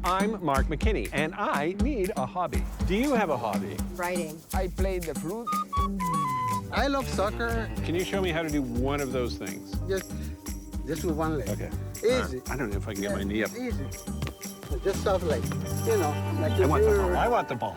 I'm Mark McKinney, and I need a hobby. Do you have a hobby? Writing. I play the flute. I love soccer. Can you show me how to do one of those things? Just with one leg. Okay. Easy. I don't know if I can get my knee up. Easy. Just soft like, you know, like I want the ball. I want the ball.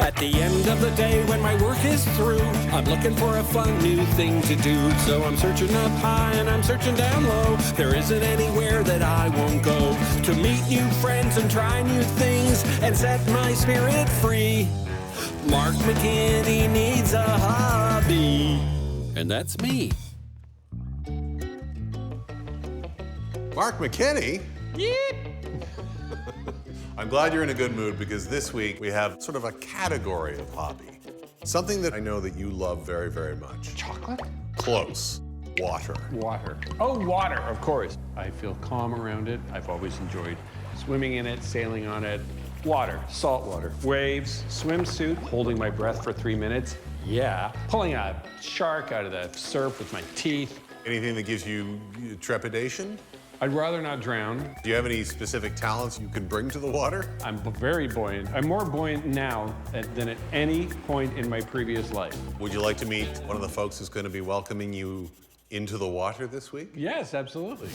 At the end of the day, when my work is through, I'm looking for a fun new thing to do. So I'm searching up high and I'm searching down low. There isn't anywhere that I won't go to meet new friends and try new things and set my spirit free. Mark McKinney needs a hobby, and that's me. Mark McKinney? I'm glad you're in a good mood because this week we have sort of a category of hobby. Something that I know that you love very, very much. Chocolate? Close. Water. Water. Oh, water, of course. I feel calm around it. I've always enjoyed swimming in it, sailing on it. Water, salt water, waves, swimsuit, holding my breath for 3 minutes. Yeah. Pulling a shark out of the surf with my teeth. Anything that gives you trepidation? I'd rather not drown. Do you have any specific talents you can bring to the water? I'm very buoyant. I'm more buoyant now than at any point in my previous life. Would you like to meet one of the folks who's going to be welcoming you into the water this week? Yes, absolutely.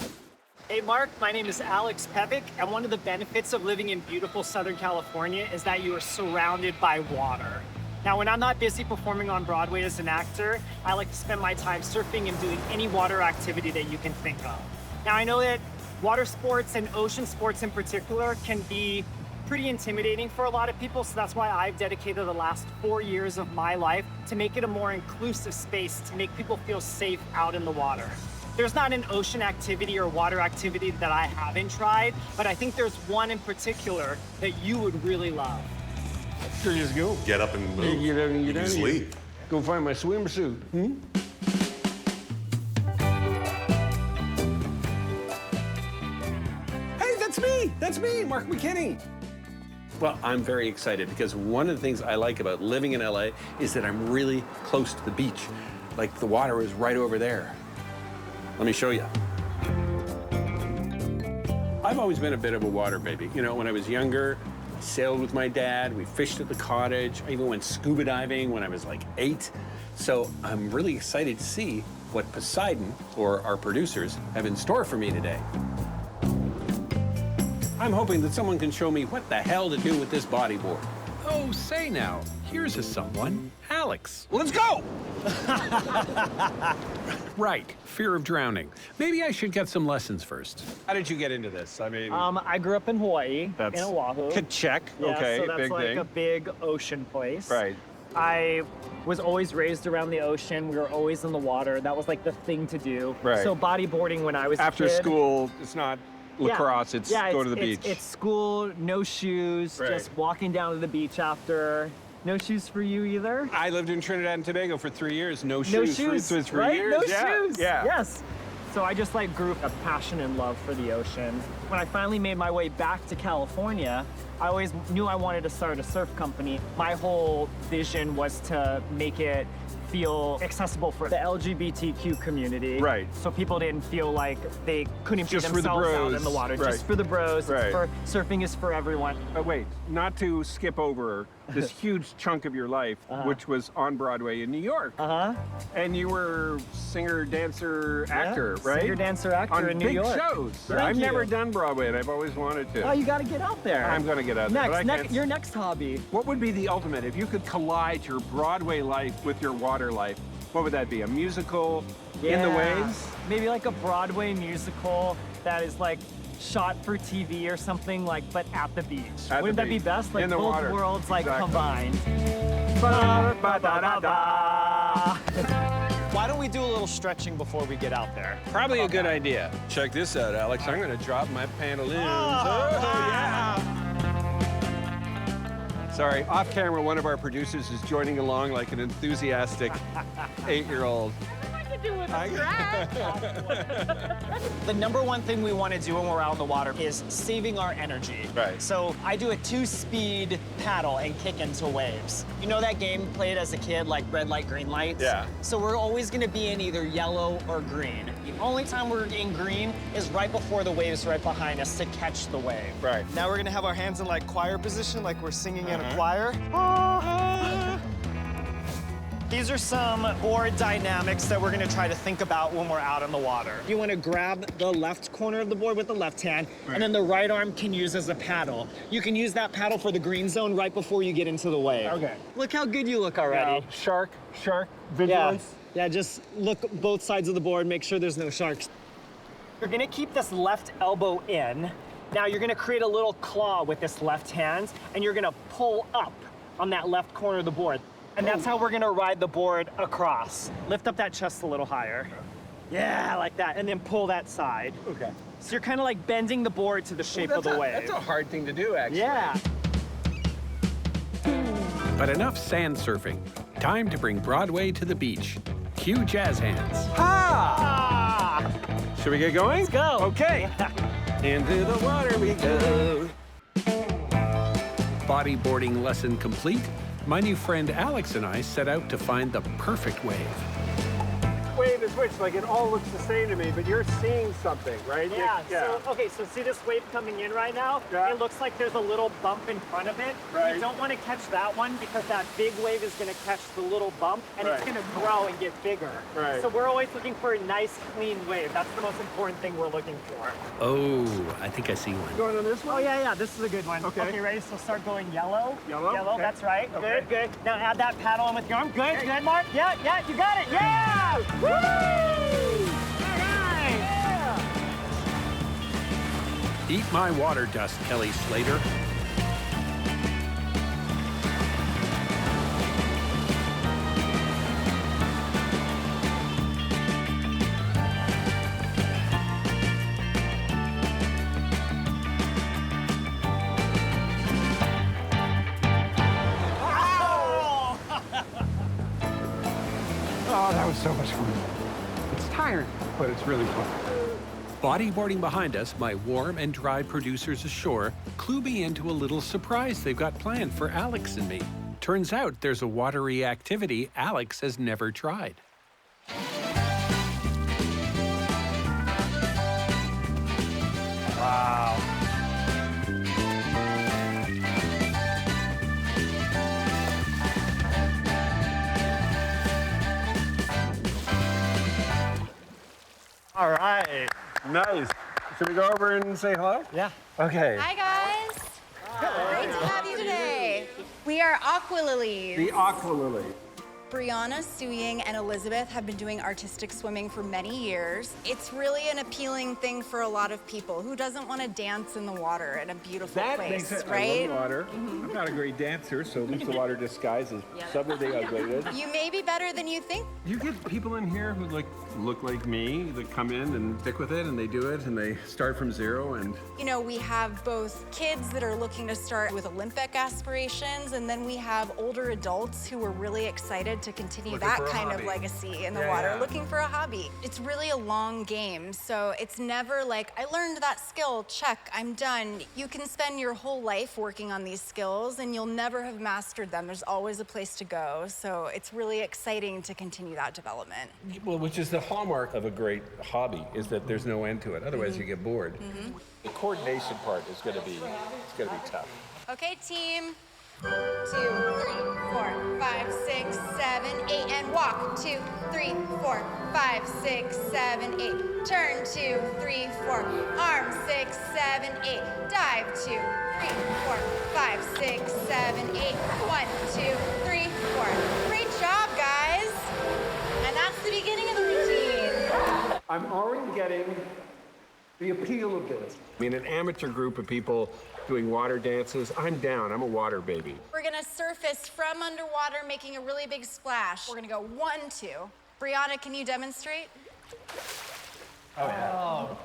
Hey Mark, my name is Alex Pepic, and one of the benefits of living in beautiful Southern California is that you are surrounded by water. Now, when I'm not busy performing on Broadway as an actor, I like to spend my time surfing and doing any water activity that you can think of. Now, I know that water sports and ocean sports in particular can be pretty intimidating for a lot of people, so that's why I've dedicated the last 4 years of my life to make it a more inclusive space to make people feel safe out in the water. There's not an ocean activity or water activity that I haven't tried, but I think there's one in particular that you would really love. Sure, just go. Get up and move. Get up and You get can out just of here. leave. Go find my swimsuit. Hey, that's me, Mark McKinney. Well, I'm very excited because one of the things I like about living in LA is that I'm really close to the beach. Like the water is right over there. Let me show you. I've always been a bit of a water baby. You know, when I was younger, I sailed with my dad, we fished at the cottage. I even went scuba diving when I was like 8. So I'm really excited to see what Poseidon, or our producers, have in store for me today. I'm hoping that someone can show me what the hell to do with this bodyboard. Oh, say now, here's a someone, Alex. Let's go! Right, fear of drowning. Maybe I should get some lessons first. How did you get into this? I mean, I grew up in Hawaii, in Oahu. check. Yeah, Okay, so that's big like thing. a big ocean place. Right. I was always raised around the ocean. We were always in the water. That was like the thing to do. Right. So bodyboarding when I was After a kid. school, it's not lacrosse, it's go to the beach. It's school, no shoes, Right. just walking down to the beach after. No shoes for you either? I lived in Trinidad and Tobago for 3 years. No No shoes. shoes, for 3 right? years. No Yeah, shoes. Yeah. Yes. So I just like grew a passion and love for the ocean. When I finally made my way back to California, I always knew I wanted to start a surf company. My whole vision was to make it feel accessible for the LGBTQ community. Right. So people didn't feel like they couldn't be Just for the themselves out bros. in the water. Right. Just for the bros. Right. It's for, surfing is for everyone. But wait, not to skip over this huge chunk of your life, which was on Broadway in New York. And you were singer, dancer, actor, right? Singer, dancer, actor on in New big York. shows. Thank I've you. never done Broadway, and I've always wanted to. Oh, you got to get out there. I'm going to get out there. but I Next, can't- your next hobby. What would be the ultimate? If you could collide your Broadway life with your water life, what would that be? A musical in the waves? Maybe like a Broadway musical that is like shot for TV or something, like, but at the beach. At the Wouldn't that be beach. best? Like In the both water. worlds like Exactly. combined. Why don't we do a little stretching before we get out there? Probably a good idea. Check this out, Alex. I'm going to drop my pantaloons. Oh, yeah. Sorry, off camera, one of our producers is joining along like an enthusiastic 8-year-old. I could doing the track. The number one thing we want to do when we're out in the water is saving our energy. Right. So I do a 2-speed paddle and kick into waves. You know that game played as a kid, like red light, green light? Yeah. So we're always going to be in either yellow or green. The only time we're in green is right before the wave's right behind us to catch the wave. Right. Now we're gonna have our hands in like choir position, like we're singing in a choir. These are some board dynamics that we're gonna try to think about when we're out in the water. You wanna grab the left corner of the board with the left hand, and then the right arm can use as a paddle. You can use that paddle for the green zone right before you get into the wave. Okay. Look how good you look already. Shark, vigilance. Yeah, just look both sides of the board, make sure there's no sharks. You're gonna keep this left elbow in. Now you're gonna create a little claw with this left hand, and you're gonna pull up on that left corner of the board. And that's how we're gonna ride the board across. Lift up that chest a little higher. Yeah, like that, and then pull that side. Okay. So you're kind of like bending the board to the shape of the wave. That's a hard thing to do, actually. Yeah. But enough sand surfing. Time to bring Broadway to the beach. Cue jazz hands. Ah! Should we get going? Let's go. Okay. Into the water we go. Bodyboarding lesson complete. My new friend Alex and I set out to find the perfect wave. Wave is which? Like, it all looks the same to me, but you're seeing something, right? Yeah, so see this wave coming in right now? Yeah. It looks like there's a little bump in front of it. Right. You don't want to catch that one because that big wave is going to catch the little bump and it's Right. going to grow and get bigger. Right. So we're always looking for a nice, clean wave. That's the most important thing we're looking for. Oh, I think I see one. Going on this one? Oh, yeah, this is a good one. Okay. Okay, ready? So start going yellow. Yellow? Yellow, Okay. that's right. Okay. Good. Now add that paddle in with your arm. Good, Mark. Yeah, you got it. Yeah! Woo! Eat my water dust, Kelly Slater. Oh, that was so much fun. It's tiring, but it's really fun. Bodyboarding behind us, my warm and dry producers ashore clue me into a little surprise they've got planned for Alex and me. Turns out there's a watery activity Alex has never tried. Wow. All right. Nice. Should we go over and say hello? Yeah. Okay. Hi, guys. Great to have you today. We are Aqua Lilies. The Aqua Lily. Brianna, Suying, and Elizabeth have been doing artistic swimming for many years. It's really an appealing thing for a lot of people. Who doesn't want to dance in the water in a beautiful That place, makes it. right? I love water. I'm not a great dancer, so at least the water disguises some of the ugliness. You may be better than you think. You get people in here who look like me that come in and stick with it and they do it and they start from zero and You know, we have both kids that are looking to start with Olympic aspirations, and then we have older adults who are really excited to continue Looking that for a kind of hobby. legacy in the Yeah, water, yeah. looking for a hobby. It's really a long game, so it's never like, I learned that skill, check, I'm done. You can spend your whole life working on these skills, and you'll never have mastered them. There's always a place to go, so it's really exciting to continue that development. Well, which is the hallmark of a great hobby, is that there's no end to it. Otherwise, you get bored. The coordination part is going to be tough. Okay, team. 2, 3, 4, 5, 6, 7, 8, and walk. 2, 3, 4, 5, 6, 7, 8. Turn 2, 3, 4. Arm 6, 7, 8. Dive 2, 3, 4, 5, 6, 7, 8. 1, 2, 3, 4. Great job, guys. And that's the beginning of the routine. I'm already getting the appeal of this. I mean, an amateur group of people doing water dances, I'm down. I'm a water baby. We're gonna surface from underwater, making a really big splash. We're gonna go 1, 2. Brianna, can you demonstrate?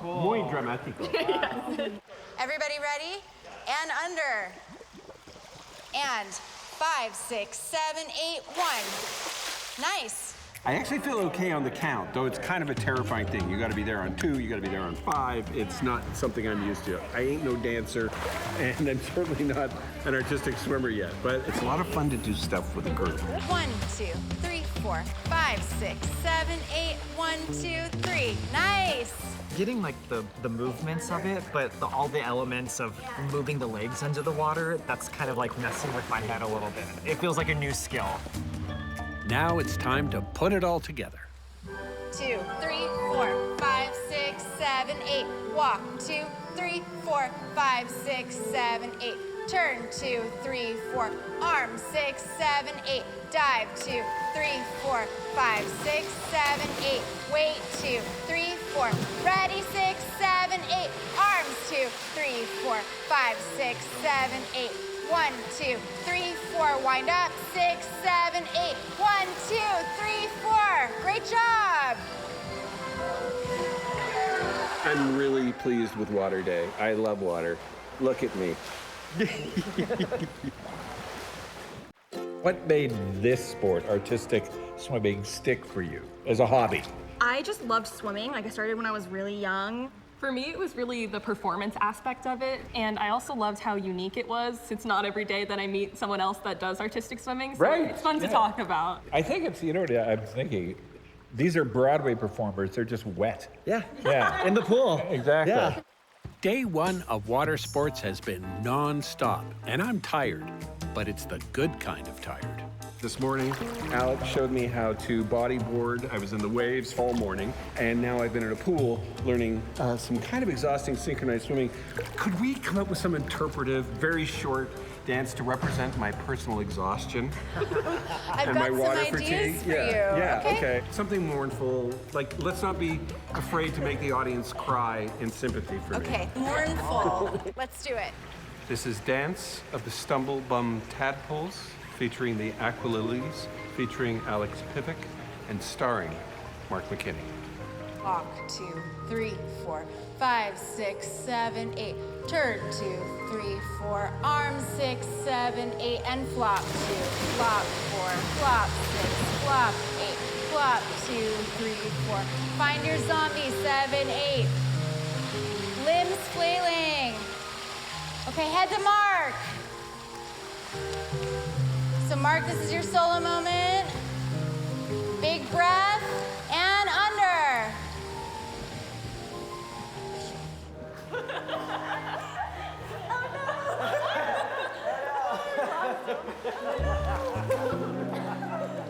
Muy dramático. Everybody ready? And under. And 5, 6, 7, 8, 1. Nice. I actually feel okay on the count, though it's kind of a terrifying thing. You gotta be there on 2, you gotta be there on 5. It's not something I'm used to. I ain't no dancer, and I'm certainly not an artistic swimmer yet, but it's a lot of fun to do stuff with a group. 1, 2, 3, 4, 5, 6, 7, 8. 1, 2, 3. Nice. Getting like the movements of it, but all the elements of moving the legs under the water, that's kind of like messing with my head a little bit. It feels like a new skill. Now it's time to put it all together. 2, 3, 4, 5, 6, 7, 8. Walk. 2, 3, 4, 5, 6, 7, 8. Turn. 2, 3, 4. Arm. 6, 7, 8. Dive. 2, 3, 4, 5, 6, 7, 8. Wait. 2, 3, 4. Ready. 6, 7, 8. Arms. 2, 3, 4, 5, 6, 7, 8. 1, 2, 3, 4. Wind up. 6, 7, 8. 1, 2, 3, 4. Great job. I'm really pleased with Water Day. I love water. Look at me. What made this sport, artistic swimming, stick for you as a hobby? I just loved swimming. Like I started when I was really young. For me, it was really the performance aspect of it, and I also loved how unique it was. It's not every day that I meet someone else that does artistic swimming, so Right, it's fun to yeah. talk about. I think it's, you know what I'm thinking? These are Broadway performers, they're just wet. Yeah. Yeah. In the pool. Exactly. Yeah. Day 1 of Watersports has been non-stop, and I'm tired, but it's the good kind of tired. This morning, Alex showed me how to bodyboard. I was in the waves all morning, and now I've been in a pool learning some kind of exhausting synchronized swimming. Could we come up with some interpretive, very short dance to represent my personal exhaustion I've and got my some water ideas fatigue? for Yeah, you. yeah, okay. Something mournful. Like, let's not be afraid to make the audience cry in sympathy for me. Okay, mournful. Let's do it. This is Dance of the Stumble Bum Tadpoles, featuring the Aqualilies, featuring Alex Pivick, and starring Mark McKinney. Walk. 2, 3, 4, 5, 6, 7, 8. Turn. 2, 3, 4. Arms. 6, 7, 8. And flop. 2, flop. 4, flop. 6, flop. 8, flop. 2, 3, 4. Find your zombie. 7, 8. Limbs flailing. Okay, head to Mark. So Mark, this is your solo moment. Big breath and under.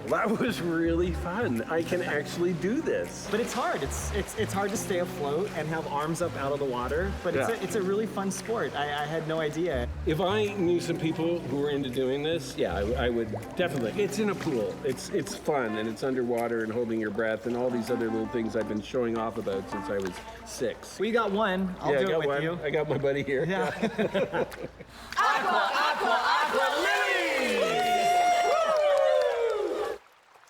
That was really fun. I can actually do this. But it's hard. It's hard to stay afloat and have arms up out of the water. But it's a really fun sport. I had no idea. If I knew some people who were into doing this, yeah, I would definitely. It's in a pool. It's fun, and it's underwater and holding your breath and all these other little things I've been showing off about since I was 6. We got one. I'll yeah, do I got it with one. you. I got my buddy here. Yeah.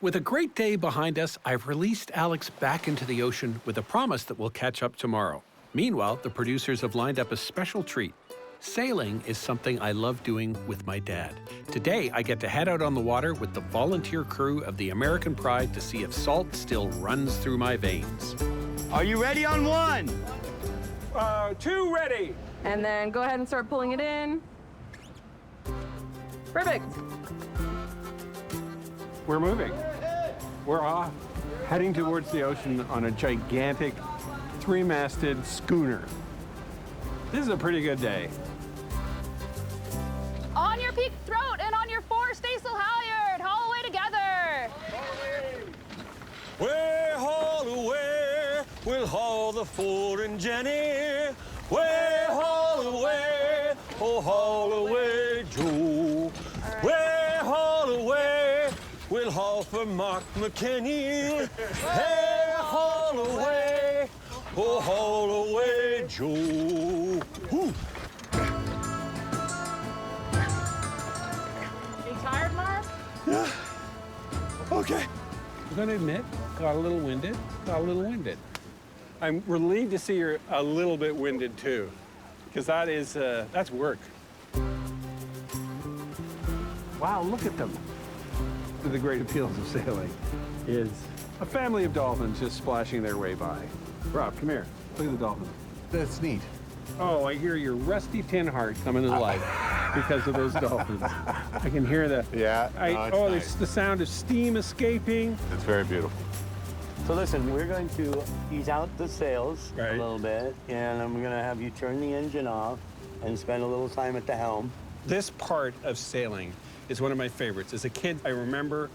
With a great day behind us, I've released Alex back into the ocean with a promise that we'll catch up tomorrow. Meanwhile, the producers have lined up a special treat. Sailing is something I love doing with my dad. Today, I get to head out on the water with the volunteer crew of the American Pride to see if salt still runs through my veins. Are you ready on 1? 2 ready. And then go ahead and start pulling it in. Perfect. We're moving. We're off, heading towards the ocean on a gigantic 3-masted schooner. This is a pretty good day. On your peak throat and on your fore, staysail halyard. Haul away together. Way haul away, we'll haul the fore and Jenny. Way haul away, oh haul away, Joe. Way haul away, we'll haul for Mark McKinney. Hey, haul away, oh haul away, Joe. Whew. You tired, Mark? Okay. I'm gonna admit, got a little winded. I'm relieved to see you're a little bit winded too, because that's work. Wow, look at them. The great appeals of sailing. is a family of dolphins just splashing their way by. Rob, come here. Look at the dolphins. That's neat. Oh, I hear your rusty tin heart coming to life because of those dolphins. I can hear the... Yeah. It's the sound of steam escaping. It's very beautiful. So listen, we're going to ease out the sails Right. a little bit, and I'm going to have you turn the engine off and spend a little time at the helm. This part of sailing is one of my favorites. As a kid, I remember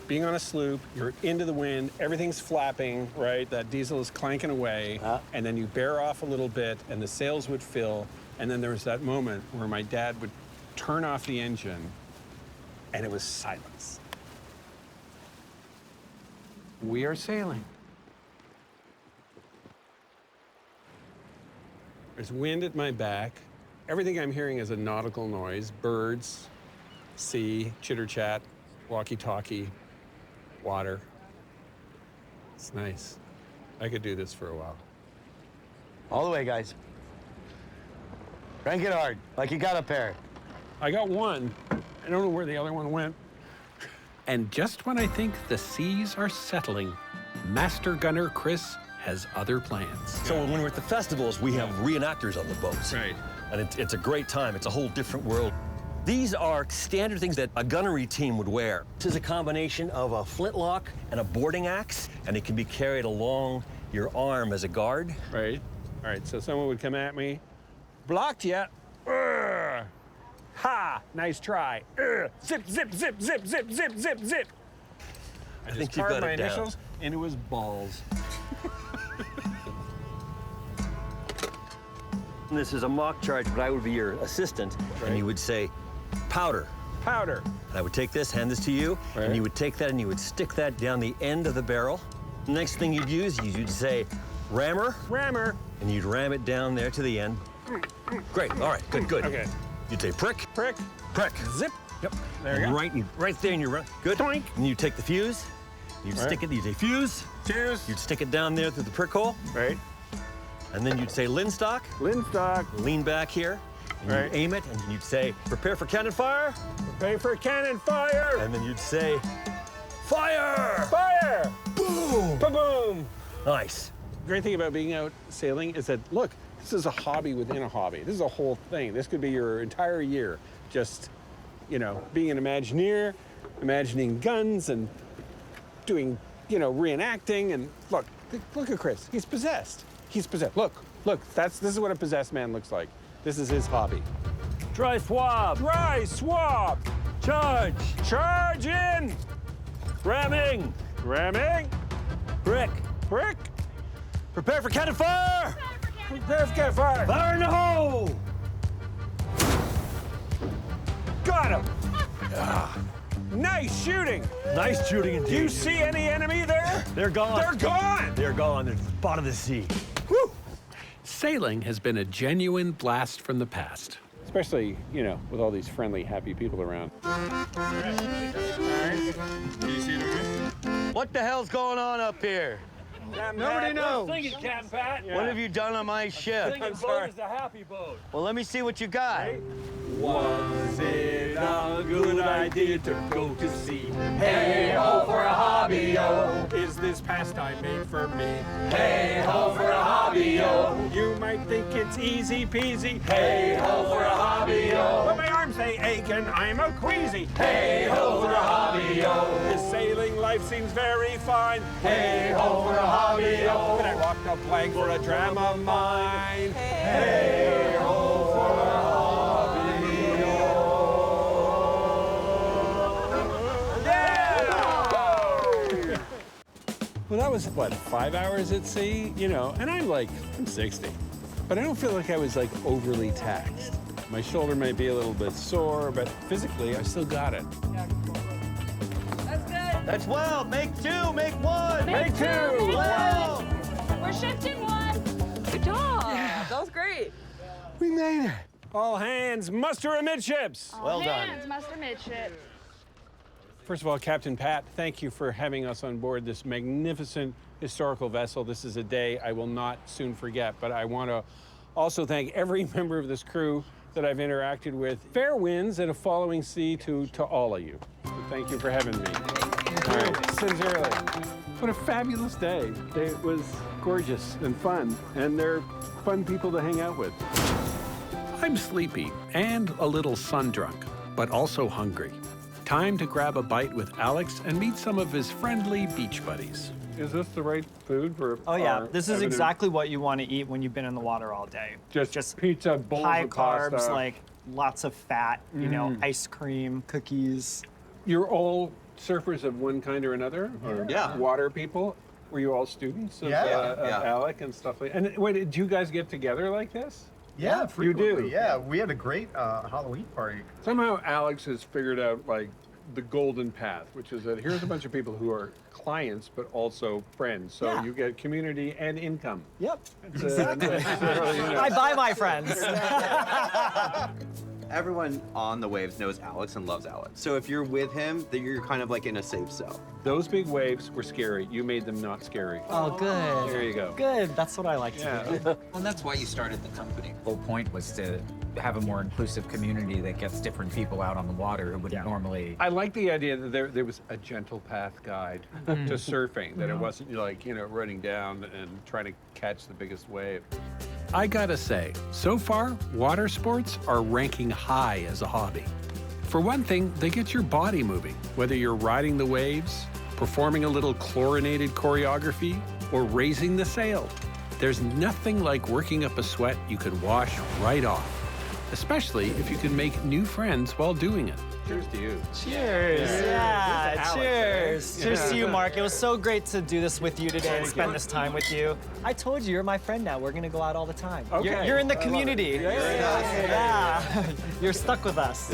being on a sloop, you're into the wind, everything's flapping, right? That diesel is clanking away, and then you bear off a little bit, and the sails would fill, and then there was that moment where my dad would turn off the engine, and it was silence. We are sailing. There's wind at my back. Everything I'm hearing is a nautical noise, birds, sea, chitter-chat, walkie-talkie, water. It's nice. I could do this for a while. All the way, guys. Crank it hard, like you got a pair. I got one. I don't know where the other one went. And just when I think the seas are settling, Master Gunner Chris has other plans. So when we're at the festivals, we have reenactors on the boats. Right. And it's a great time. It's a whole different world. These are standard things that a gunnery team would wear. This is a combination of a flintlock and a boarding axe, and it can be carried along your arm as a guard. Right. All right, so someone would come at me. Blocked ya. Ha! Nice try. Zip, zip, zip, zip, zip, zip, zip, zip. I think just you've carved got my it down. initials into his balls. This is a mock charge, but I would be your assistant, and you would say, powder. Powder. And I would take this, hand this to you, Right. and you would take that and you would stick that down the end of the barrel. The next thing you'd use, you'd say, rammer, Rammer. and you'd ram it down there to the end. Great, all right, good, good. Okay. You'd say prick, Prick. prick. Zip. Yep. There you go. Right there in your run. Good. Doink. And you take the fuse, you'd Right. stick it, you'd say fuse, Cheers. you'd stick it down there through the prick hole, Right. and then you'd say linstock, Linstock. lean back here, and Right. you'd aim it, and you'd say, prepare for cannon fire, Pay for cannon fire. and then you'd say, fire! Fire. Boom! Ba-boom. Nice. Great thing about being out sailing is that, look, this is a hobby within a hobby. This is a whole thing. This could be your entire year. Just, you know, being an Imagineer, imagining guns and doing, you know, reenacting. And look at Chris. He's possessed. He's possessed. Look, this is what a possessed man looks like. This is his hobby. Try swab. Dry swap. Charge. Charge in. Ramming. Ramming. Brick. Prick. Prepare for cannon fire! Prepare for cannon fire. Fire in the hole. Got him. Nice shooting. Nice shooting indeed. Do you see any enemy there? They're gone. They're gone. They're gone. They're at the bottom of the sea. Woo. Sailing has been a genuine blast from the past. Especially, you know, with all these friendly, happy people around. What the hell's going on up here? Nobody knows. Captain Pat. What have you done on my ship? I'm sorry. is a happy boat. Well, let me see what you got. Was it a good idea to go to sea? Hey ho for a hobby-o. Is this pastime made for me? Hey ho for a hobby-o. You might think it's easy peasy. Hey ho for a hobby-o. But my arms they ache and I'm a queasy. Hey ho for a hobby-o. This sailing life seems very fine. Hey ho for a hobby-o. Can I walk the plank for a dram of mine? Hey ho for a Well, that was, what, 5 hours at sea? You know, and I'm 60. But I don't feel like I was, like, overly taxed. My shoulder might be a little bit sore, but physically, I still got it. That's good. That's well. Make two. Make one. Make two. Well. We're shifting one. Good job. Yeah. That was great. We made it. All hands, muster amidships. Well done. Master Midship. First of all, Captain Pat, thank you for having us on board this magnificent historical vessel. This is a day I will not soon forget, but I want to also thank every member of this crew that I've interacted with. Fair winds and a following sea to all of you. So thank you for having me. Sincerely. What a fabulous day. It was gorgeous and fun, and they're fun people to hang out with. I'm sleepy and a little sun-drunk, but also hungry. Time to grab a bite with Alex and meet some of his friendly beach buddies. Is this the right food for Oh yeah, our this is evident- exactly what you want to eat when you've been in the water all day. Just pizza, bowls high of carbs, pasta. like lots of fat, you know, ice cream, cookies. You're all surfers of one kind or another? Or water people? Were you all students of, of Alec and stuff like that? And wait, did you guys get together like this? Yeah, frequently. You do? Yeah, we had a great Halloween party. Somehow Alex has figured out like the golden path, which is that here's a bunch of people who are clients but also friends. So you get community and income. Yep. Exactly. I buy my friends. Everyone on the waves knows Alex and loves Alex. So if you're with him, then you're kind of like in a safe zone. Those big waves were scary. You made them not scary. Oh, good. There you go. Good. That's what I like to do. And that's why you started the company. The whole point was to have a more inclusive community that gets different people out on the water who wouldn't normally. I like the idea that there was a gentle path guide to surfing, that it wasn't like, you know, running down and trying to catch the biggest wave. I gotta say, so far, water sports are ranking high as a hobby. For one thing, they get your body moving, whether you're riding the waves, performing a little chlorinated choreography, or raising the sail. There's nothing like working up a sweat you can wash right off, especially if you can make new friends while doing it. Cheers to you. Cheers. Yeah, Alex, cheers. eh? Cheers to you, Mark. It was so great to do this with you today and spend this time with you. I told you, you're my friend now. We're going to go out all the time. Okay. You're in the community. Yeah. You're stuck with us.